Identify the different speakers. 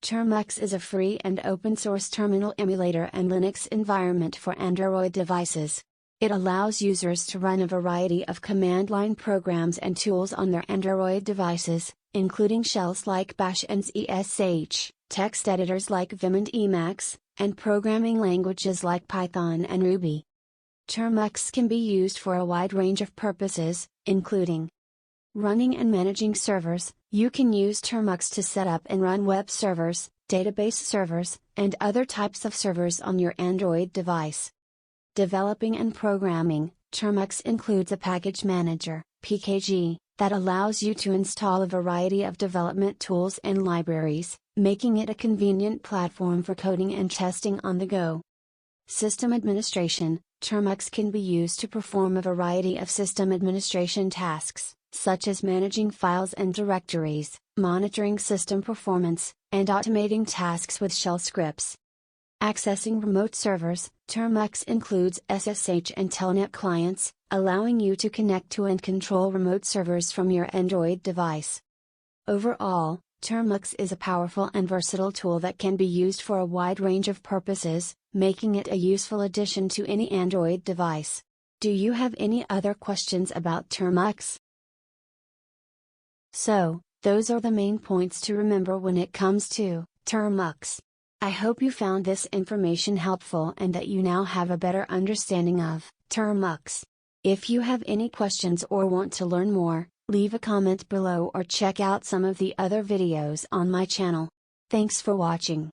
Speaker 1: Termux is a free and open-source terminal emulator and Linux environment for Android devices. It allows users to run a variety of command-line programs and tools on their Android devices, including shells like Bash and SSH, text editors like Vim and Emacs, and programming languages like Python and Ruby. Termux can be used for a wide range of purposes, including running and managing servers. You can use Termux to set up and run web servers, database servers, and other types of servers on your Android device. Developing and programming. Termux includes a package manager, PKG, that allows you to install a variety of development tools and libraries, making it a convenient platform for coding and testing on the go. System administration. Termux can be used to perform a variety of system administration tasks, such as managing files and directories, monitoring system performance, and automating tasks with shell scripts. Accessing remote servers. Termux includes SSH and Telnet clients, allowing you to connect to and control remote servers from your Android device. Overall, Termux is a powerful and versatile tool that can be used for a wide range of purposes, making it a useful addition to any Android device. Do you have any other questions about Termux? So, those are the main points to remember when it comes to Termux. I hope you found this information helpful and that you now have a better understanding of Termux. If you have any questions or want to learn more, leave a comment below or check out some of the other videos on my channel. Thanks for watching.